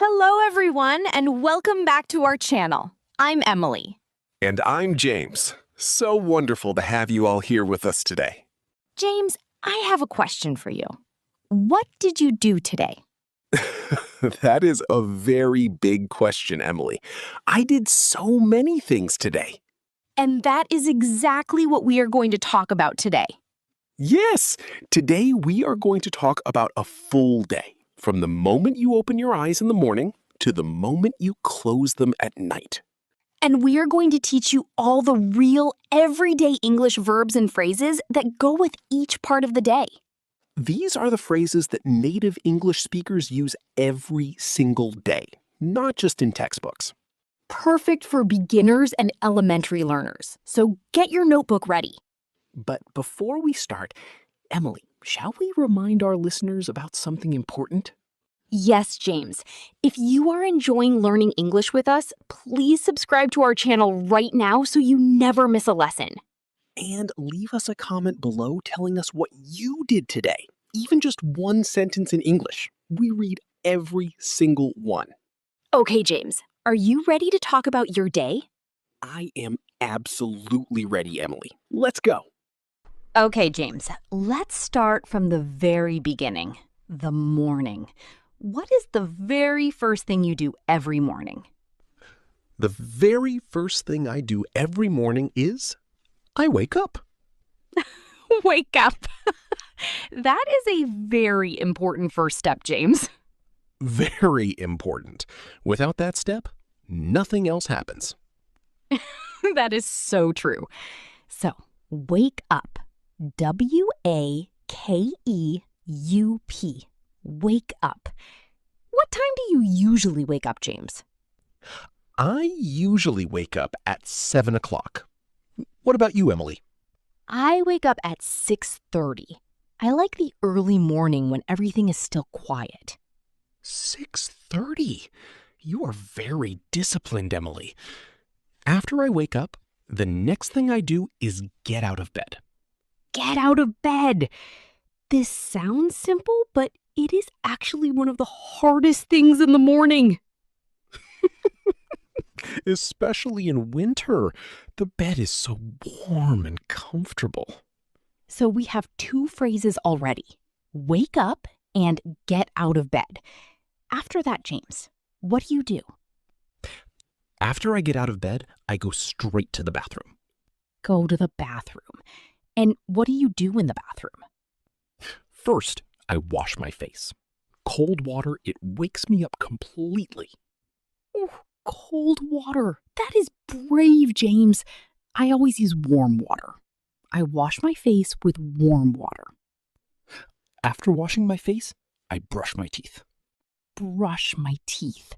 Hello, everyone, and welcome back to our channel. I'm Emily. And I'm James. So wonderful to have you all here with us today. James, I have a question for you. What did you do today? That is a very big question, Emily. I did so many things today. And that is exactly what we are going to talk about today. Yes, today we are going to talk about a full day, from the moment you open your eyes in the morning to the moment you close them at night. And we are going to teach you all the real, everyday English verbs and phrases that go with each part of the day. These are the phrases that native English speakers use every single day, not just in textbooks. Perfect for beginners and elementary learners. So get your notebook ready. But before we start, Emily, shall we remind our listeners about something important? Yes, James. If you are enjoying learning English with us, please subscribe to our channel right now so you never miss a lesson. And leave us a comment below telling us what you did today. Even just one sentence in English. We read every single one. Okay, James, are you ready to talk about your day? I am absolutely ready, Emily. Let's go. Okay, James, let's start from the very beginning, the morning. What is the very first thing you do every morning? The very first thing I do every morning is I wake up. Wake up. That is a very important first step, James. Very important. Without that step, nothing else happens. That is so true. So, wake up. W-A-K-E-U-P. Wake up. What time do you usually wake up, James? I usually wake up at 7 o'clock. What about you, Emily? I wake up at 6:30. I like the early morning when everything is still quiet. 6:30? You are very disciplined, Emily. After I wake up, the next thing I do is get out of bed. Get out of bed. This sounds simple, but it is actually one of the hardest things in the morning. Especially in winter. The bed is so warm and comfortable. So we have two phrases already. Wake up and get out of bed. After that, James, what do you do? After I get out of bed, I go straight to the bathroom. Go to the bathroom. And what do you do in the bathroom? First, I wash my face. Cold water, it wakes me up completely. Oh, cold water. That is brave, James. I always use warm water. I wash my face with warm water. After washing my face, I brush my teeth. Brush my teeth.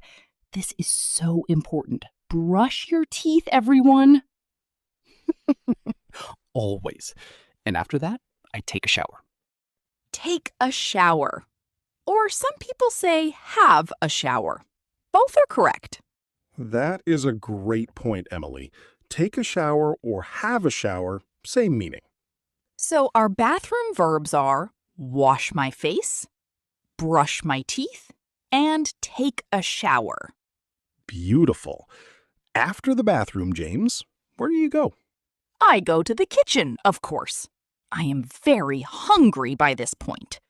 This is so important. Brush your teeth, everyone. Always. And after that, I take a shower. Take a shower. Or some people say have a shower. Both are correct. That is a great point, Emily. Take a shower or have a shower, same meaning. So our bathroom verbs are wash my face, brush my teeth, and take a shower. Beautiful. After the bathroom, James, where do you go? I go to the kitchen, of course. I am very hungry by this point.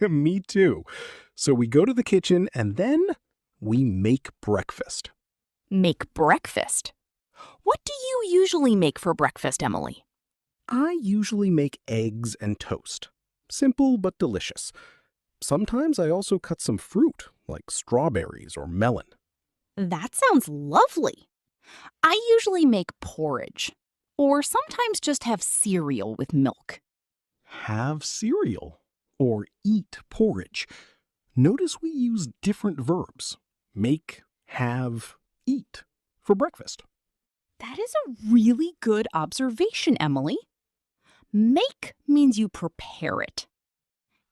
Me too. So we go to the kitchen and then we make breakfast. Make breakfast? What do you usually make for breakfast, Emily? I usually make eggs and toast. Simple but delicious. Sometimes I also cut some fruit, like strawberries or melon. That sounds lovely. I usually make porridge, or sometimes just have cereal with milk. Have cereal or eat porridge. Notice we use different verbs. Make, have, eat for breakfast. That is a really good observation, Emily. Make means you prepare it.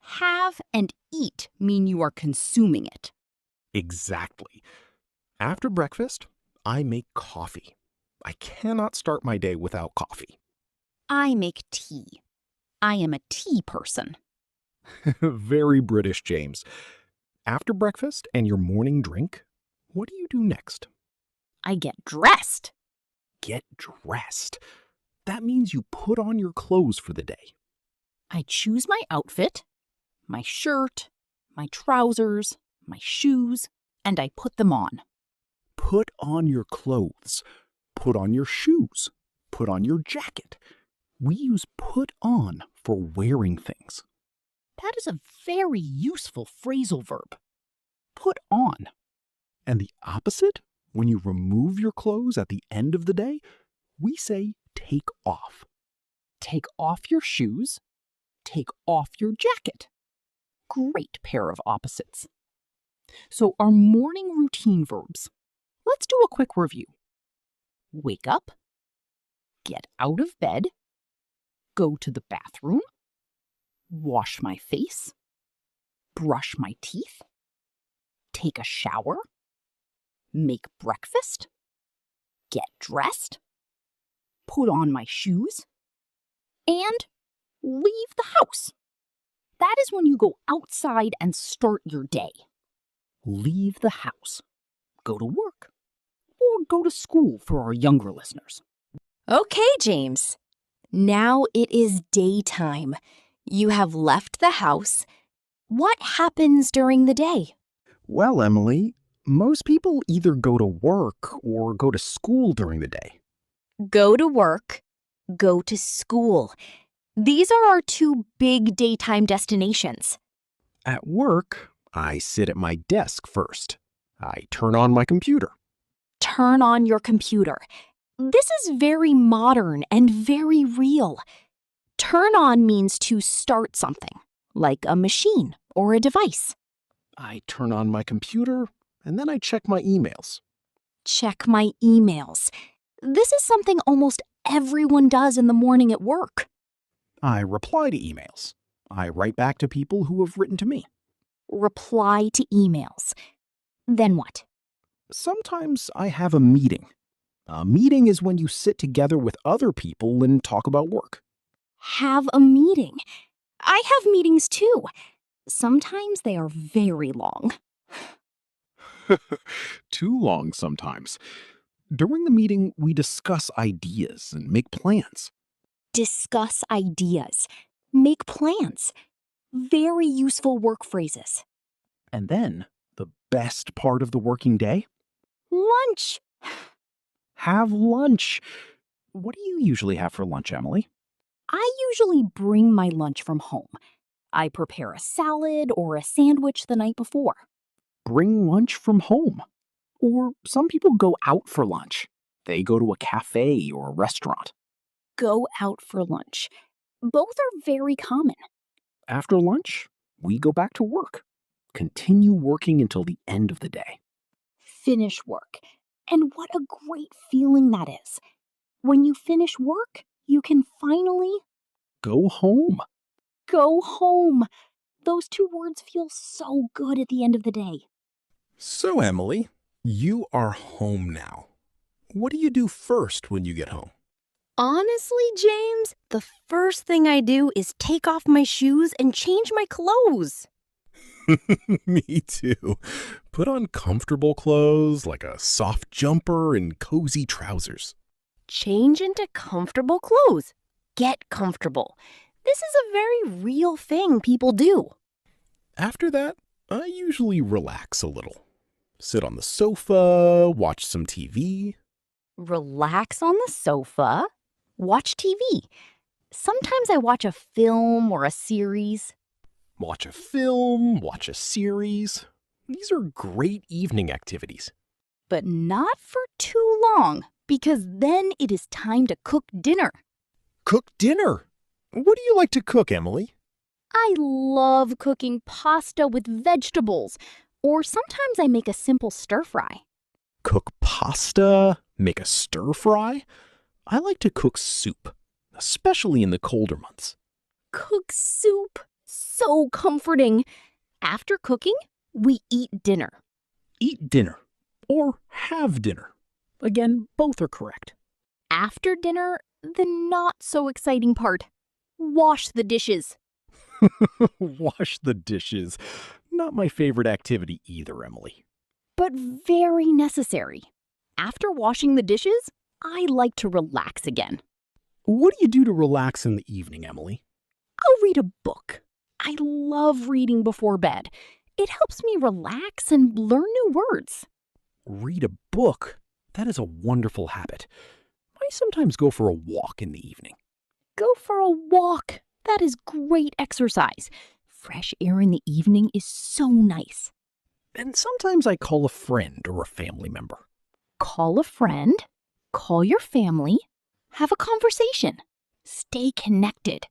Have and eat mean you are consuming it. Exactly. After breakfast, I make coffee. I cannot start my day without coffee. I make tea. I am a tea person. Very British, James. After breakfast and your morning drink, what do you do next? I get dressed. Get dressed. That means you put on your clothes for the day. I choose my outfit, my shirt, my trousers, my shoes, and I put them on. Put on your clothes. Put on your shoes. Put on your jacket. We use put on for wearing things. That is a very useful phrasal verb. Put on. And the opposite, when you remove your clothes at the end of the day, we say take off. Take off your shoes. Take off your jacket. Great pair of opposites. So our morning routine verbs. Let's do a quick review. Wake up. Get out of bed. Go to the bathroom. Wash my face. Brush my teeth. Take a shower. Make breakfast. Get dressed. Put on my shoes. And leave the house. That is when you go outside and start your day. Leave the house. Go to work. Or go to school for our younger listeners. Okay, James. Now it is daytime. You have left the house. What happens during the day? Well, Emily, most people either go to work or go to school during the day. Go to work, go to school. These are our two big daytime destinations. At work, I sit at my desk first. I turn on my computer. Turn on your computer. This is very modern and very real. Turn on means to start something, like a machine or a device. I turn on my computer, and then I check my emails. Check my emails. This is something almost everyone does in the morning at work. I reply to emails. I write back to people who have written to me. Reply to emails. Then what? Sometimes I have a meeting. A meeting is when you sit together with other people and talk about work. Have a meeting. I have meetings too. Sometimes they are very long. Too long sometimes. During the meeting, we discuss ideas and make plans. Discuss ideas. Make plans. Very useful work phrases. And then, the best part of the working day? Lunch. Have lunch. What do you usually have for lunch, Emily? I usually bring my lunch from home. I prepare a salad or a sandwich the night before. Bring lunch from home. Or some people go out for lunch. They go to a cafe or a restaurant. Go out for lunch. Both are very common. After lunch, we go back to work. Continue working until the end of the day. Finish work. And what a great feeling that is. When you finish work, you can finally Go home. go home. Those two words feel so good at the end of the day. So, Emily, you are home now. What do you do first when you get home? Honestly, James, the first thing I do is take off my shoes and change my clothes. Me too. Put on comfortable clothes like a soft jumper and cozy trousers. Change into comfortable clothes. Get comfortable. This is a very real thing people do. After that, I usually relax a little. Sit on the sofa, watch some TV. Relax on the sofa. Watch TV. Sometimes I watch a film or a series. Watch a film, watch a series. These are great evening activities. But not for too long, because then it is time to cook dinner. Cook dinner. What do you like to cook, Emily? I love cooking pasta with vegetables, or sometimes I make a simple stir-fry. Cook pasta, make a stir fry. I like to cook soup, especially in the colder months. Cook soup. So comforting. After cooking, we eat dinner. Eat dinner or have dinner. Again, both are correct. After dinner, the not so exciting part. Wash the dishes. Wash the dishes. Not my favorite activity either, Emily. But very necessary. After washing the dishes, I like to relax again. What do you do to relax in the evening, Emily? I'll read a book. I love reading before bed. It helps me relax and learn new words. Read a book? That is a wonderful habit. I sometimes go for a walk in the evening. Go for a walk. That is great exercise. Fresh air in the evening is so nice. And sometimes I call a friend or a family member. Call a friend, call your family, have a conversation. Stay connected.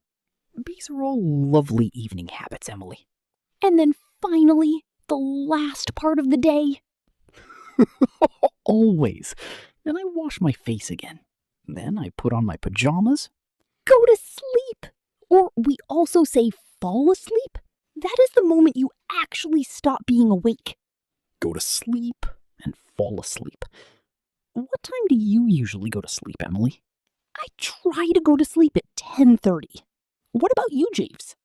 These are all lovely evening habits, Emily. And then finally, the last part of the day. Always. Then I wash my face again. Then I put on my pajamas. Go to sleep. Or we also say fall asleep. That is the moment you actually stop being awake. Go to sleep and fall asleep. What time do you usually go to sleep, Emily? I try to go to sleep at 10:30. What about you, Jeeves?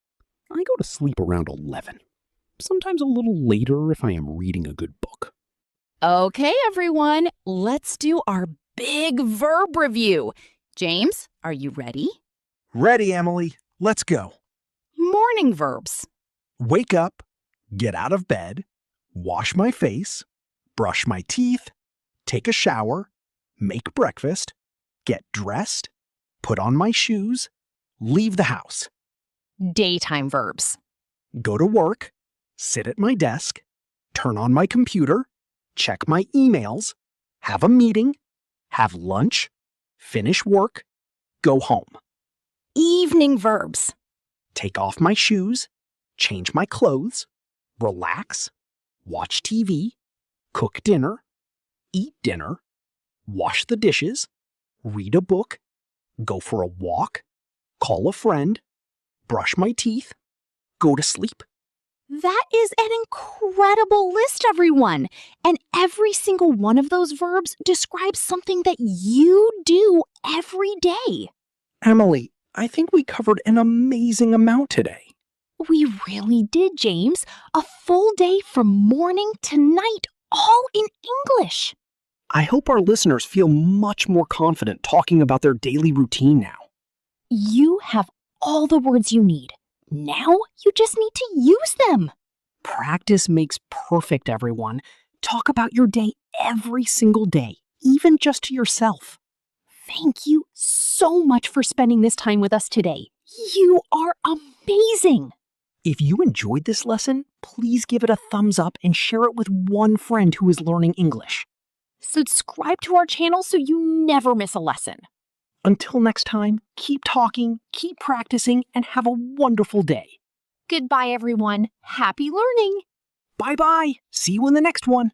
I go to sleep around 11. Sometimes a little later if I am reading a good book. Okay, everyone, let's do our big verb review. James, are you ready? Ready, Emily. Let's go. Morning verbs. Wake up, get out of bed, wash my face, brush my teeth, take a shower, make breakfast, get dressed, put on my shoes, leave the house. Daytime verbs. Go to work, sit at my desk, turn on my computer, check my emails, have a meeting, have lunch, finish work, go home. Evening verbs. Take off my shoes, change my clothes, relax, watch TV, cook dinner, eat dinner, wash the dishes, read a book, go for a walk, call a friend, brush my teeth, go to sleep. That is an incredible list, everyone. And every single one of those verbs describes something that you do every day. Emily, I think we covered an amazing amount today. We really did, James. A full day from morning to night, all in English. I hope our listeners feel much more confident talking about their daily routine now. You have all the words you need. Now you just need to use them. Practice makes perfect, everyone. Talk about your day every single day, even just to yourself. Thank you so much for spending this time with us today. You are amazing. If you enjoyed this lesson, please give it a thumbs up and share it with one friend who is learning English. Subscribe to our channel so you never miss a lesson. Until next time, keep talking, keep practicing, and have a wonderful day. Goodbye, everyone. Happy learning. Bye-bye. See you in the next one.